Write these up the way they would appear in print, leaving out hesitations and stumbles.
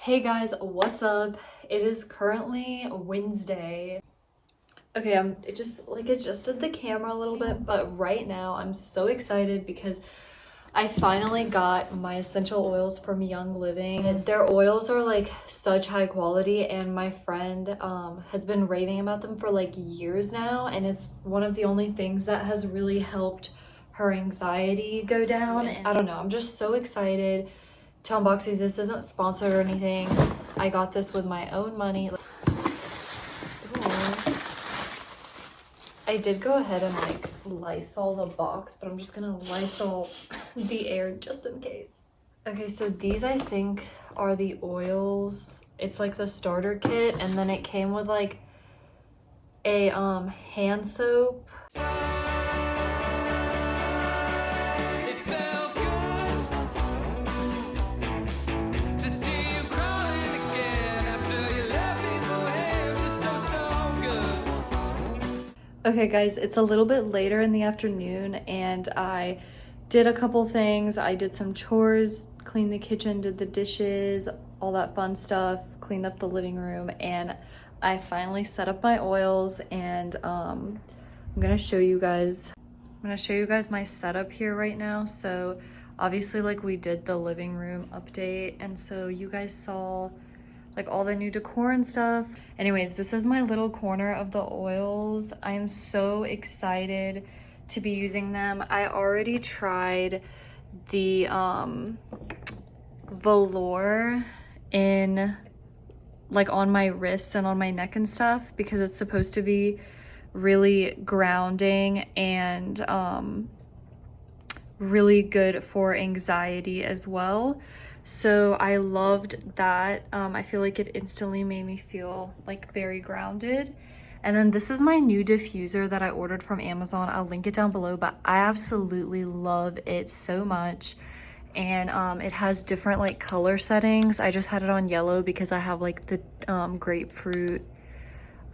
Hey guys, what's up? It is currently Wednesday. Okay, it just adjusted the camera a little bit, but right now I'm so excited because I finally got my essential oils from Young Living. Their oils are like such high quality, and my friend has been raving about them for like years now, and it's one of the only things that has really helped her anxiety go down. I don't know, I'm just so excited to unbox these. This isn't sponsored or anything. I got this with my own money. Ooh. I did go ahead and like Lysol the box, but I'm just gonna Lysol the air just in case. Okay, so these I think are the oils. It's like the starter kit, and then it came with like a hand soap. Okay guys, it's a little bit later in the afternoon and I did a couple things. I did some chores, cleaned the kitchen, did the dishes, all that fun stuff, cleaned up the living room, and I finally set up my oils, and I'm gonna show you guys my setup here right now. So obviously like we did the living room update, and so you guys saw like all the new decor and stuff. Anyways, this is my little corner of the oils. I am so excited to be using them. I already tried the velour in like on my wrists and on my neck and stuff, because it's supposed to be really grounding and really good for anxiety as well. So I loved that. I feel like it instantly made me feel like very grounded. And then this is my new diffuser that I ordered from Amazon. I'll link it down below, but I absolutely love it so much. And it has different like color settings. I just had it on yellow because I have like the grapefruit.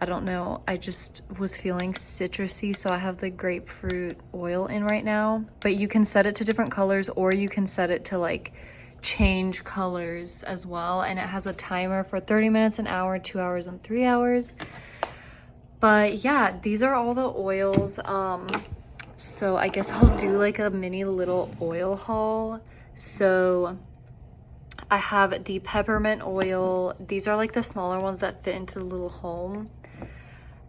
I don't know, I just was feeling citrusy, so I have the grapefruit oil in right now. But you can set it to different colors, or you can set it to like change colors as well, and it has a timer for 30 minutes, an hour, 2 hours, and 3 hours. But yeah, these are all the oils. So I guess I'll do like a mini little oil haul. So I have the peppermint oil. These are like the smaller ones that fit into the little home.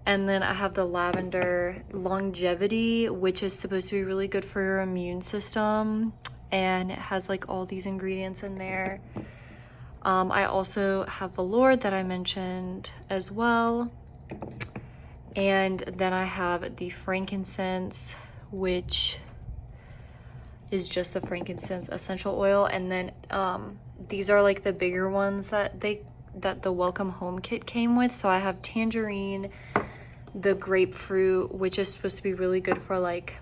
And then I have the lavender longevity, which is supposed to be really good for your immune system, and it has like all these ingredients in there. I also have velour that I mentioned as well, and then I have the frankincense, which is just the frankincense essential oil. And then these are like the bigger ones that the welcome home kit came with. So I have tangerine, the grapefruit, which is supposed to be really good for like,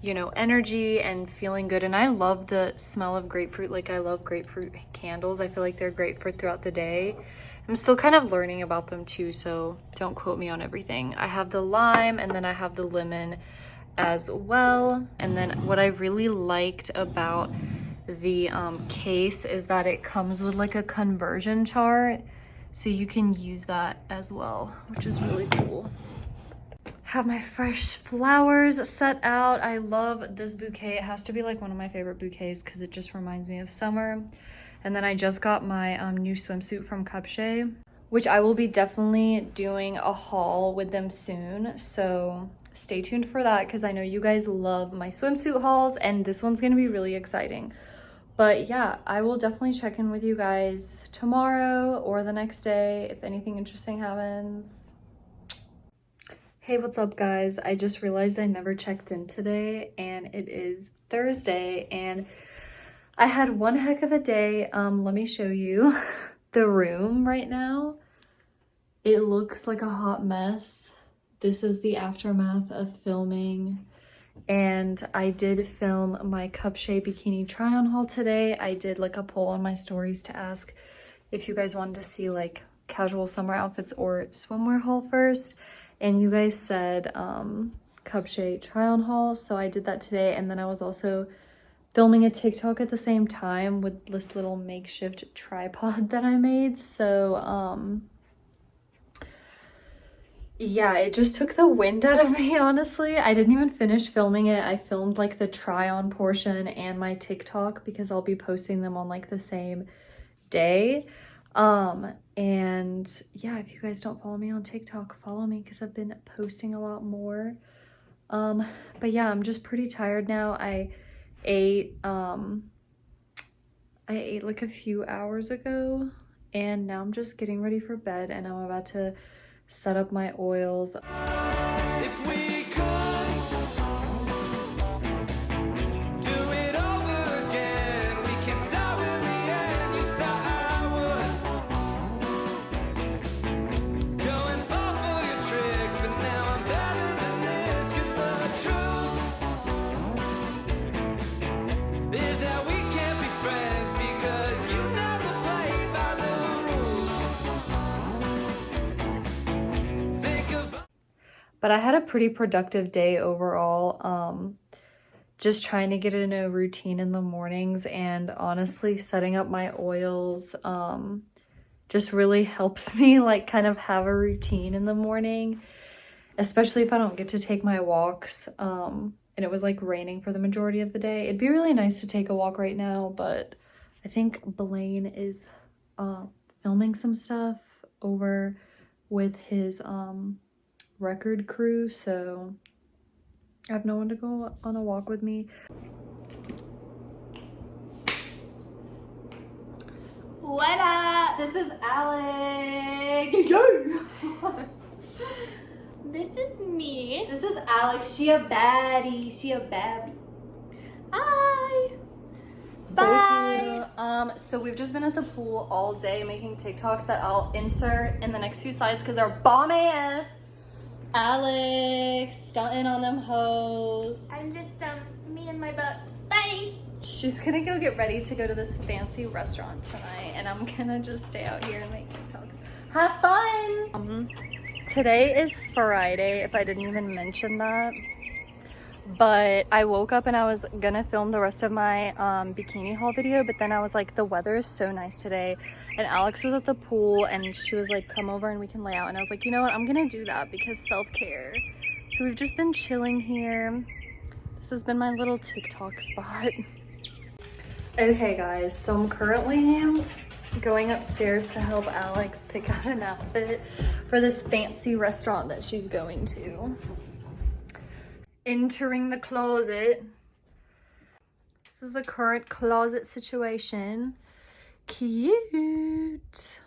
you know, energy and feeling good. And I love the smell of grapefruit. Like I love grapefruit candles. I feel like they're great for throughout the day. I'm still kind of learning about them too, so don't quote me on everything. I have the lime, and then I have the lemon as well. And then what I really liked about the case is that it comes with like a conversion chart, so you can use that as well, which is really cool. Have my fresh flowers set out. I love this bouquet. It has to be like one of my favorite bouquets because it just reminds me of summer. And then I just got my new swimsuit from Cupshay, which I will be definitely doing a haul with them soon. So stay tuned for that, because I know you guys love my swimsuit hauls, and this one's gonna be really exciting. But yeah, I will definitely check in with you guys tomorrow or the next day if anything interesting happens. Hey, what's up guys? I just realized I never checked in today, and it is Thursday, and I had one heck of a day. Let me show you the room right now. It looks like a hot mess. This is the aftermath of filming, and I did film my Cupshay bikini try on haul today. I did like a poll on my stories to ask if you guys wanted to see like casual summer outfits or swimwear haul first, and you guys said Cupshay try on haul, so I did that today. And then I was also filming a TikTok at the same time with this little makeshift tripod that I made. So, yeah, it just took the wind out of me, honestly. I didn't even finish filming it. I filmed like the try on portion and my TikTok because I'll be posting them on like the same day. And yeah, if you guys don't follow me on TikTok, follow me because I've been posting a lot more. But yeah, I'm just pretty tired now. I ate like a few hours ago, and now I'm just getting ready for bed, and I'm about to set up my oils. If we could do it over again, we can start where we end. You thought I would go and fall for your tricks, but now I'm better than this. 'Cause the truth is that we can't be friends because you never played by the rules. Think of But I had a pretty productive day overall. Just trying to get in a routine in the mornings, and honestly setting up my oils just really helps me like kind of have a routine in the morning, especially if I don't get to take my walks. And it was like raining for the majority of the day. It'd be really nice to take a walk right now, but I think Blaine is filming some stuff over with his record crew, so I have no one to go on a walk with me. What up? This is Alex. This is me. This is Alex. She a baddie. She a baddie. Hi. So Bye. cute. So we've just been at the pool all day making TikToks that I'll insert in the next few slides because they're bomb AF. Alex stunting on them hoes. I'm just me and my books. Bye. She's gonna go get ready to go to this fancy restaurant tonight, and I'm gonna just stay out here and make TikToks. Have fun! Today is Friday, if I didn't even mention that. But I woke up and I was gonna film the rest of my bikini haul video, but then I was like, the weather is so nice today. And Alex was at the pool and she was like, come over and we can lay out. And I was like, you know what, I'm gonna do that because self-care. So we've just been chilling here. This has been my little TikTok spot. Okay guys, so I'm currently going upstairs to help Alex pick out an outfit for this fancy restaurant that she's going to. Entering the closet. This is the current closet situation. Cute.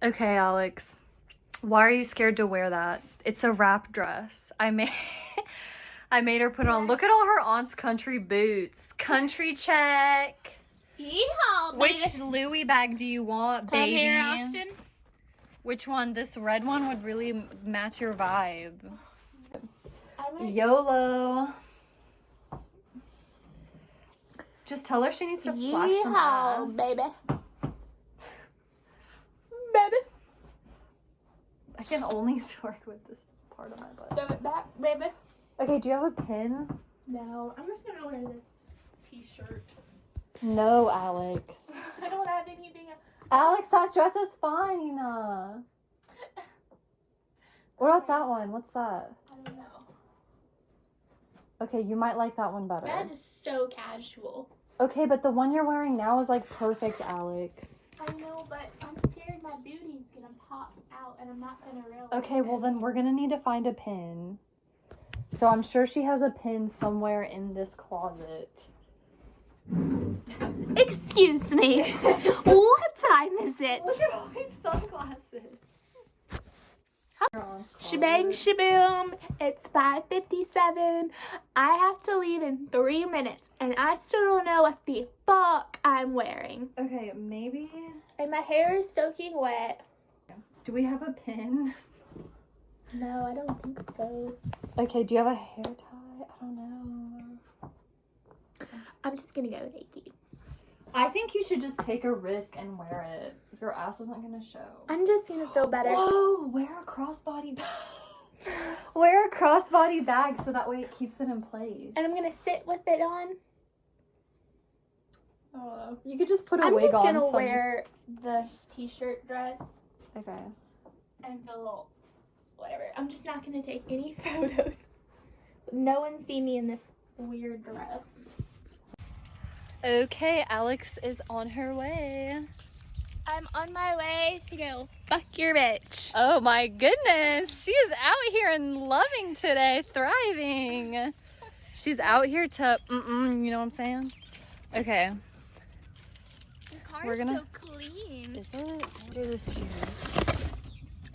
Okay, Alex. Why are you scared to wear that? It's a wrap dress. I made her put it on. Look at all her aunt's country boots. Country check. Yeehaw, baby. Which Louis bag do you want, Come baby? here, Austin. Which one? This red one would really match your vibe. Like YOLO. Just tell her she needs to flash some ass. baby. Baby. I can only twerk with this part of my butt. Throw it back, baby. Okay, do you have a pin? No, I'm just gonna wear this t-shirt. No, Alex. I don't have anything else. Alex, that dress is fine. What about that one? What's that? I don't know. Okay, you might like that one better. That is so casual. Okay, but the one you're wearing now is like perfect, Alex. I know, but I'm scared my booty's gonna pop out and I'm not gonna realize Okay, well then we're gonna need to find a pin. So I'm sure she has a pin somewhere in this closet. Excuse me. What time is it? Look at all these sunglasses. Shebang shaboom. It's 5:57. I have to leave in 3 minutes and I still don't know what the fuck I'm wearing. Okay, maybe. And my hair is soaking wet. Do we have a pin? No, I don't think so. Okay, do you have a hair tie? I don't know. I'm just gonna go naked. I think you should just take a risk and wear it. Your ass isn't gonna show. I'm just gonna feel better. Whoa, wear a crossbody bag. Wear a crossbody bag so that way it keeps it in place. And I'm gonna sit with it on. Oh, you could just put a I'm wig on. just gonna wear this t-shirt dress Okay. and feel whatever. I'm just not gonna take any photos. No one see me in this weird dress. Okay, Alex is on her way. I'm on my way to go fuck your bitch. Oh my goodness, she is out here and loving today, thriving. She's out here to, you know what I'm saying? Okay. The car We're is gonna- so clean. Is it? What are the shoes?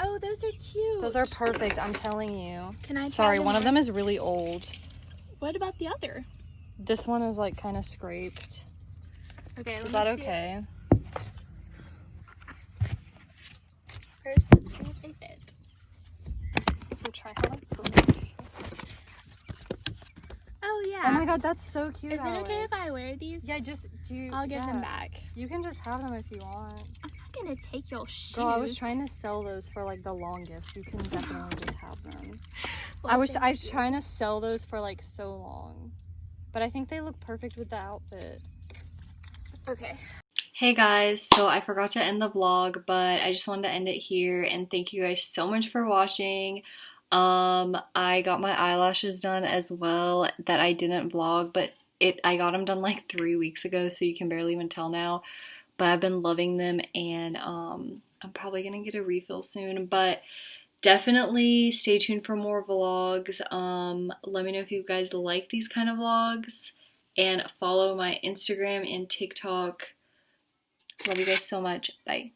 Oh, those are cute. Those are perfect, I'm telling you. Can I try Sorry, them one of on? them is really old. What about the other? This one is like kind of scraped. Okay, Is that okay? First, let's see if they fit. We'll try how like Oh yeah. Oh my god, that's so cute. Is it okay if Alex. I wear these? Yeah, just do. I'll give them yeah. back. You can just have them if you want. I'm not gonna take your shoes. Girl, I was trying to sell those for like the longest. You can definitely just have them. Well, I was thank you. trying to sell those for like so long, but I think they look perfect with the outfit. Okay. Hey guys, so I forgot to end the vlog, but I just wanted to end it here and thank you guys so much for watching. I got my eyelashes done as well that I didn't vlog, but I got them done like 3 weeks ago, so you can barely even tell now. But I've been loving them, and I'm probably gonna get a refill soon. But definitely stay tuned for more vlogs. Let me know if you guys like these kind of vlogs, and follow my Instagram and TikTok. Love you guys so much. Bye.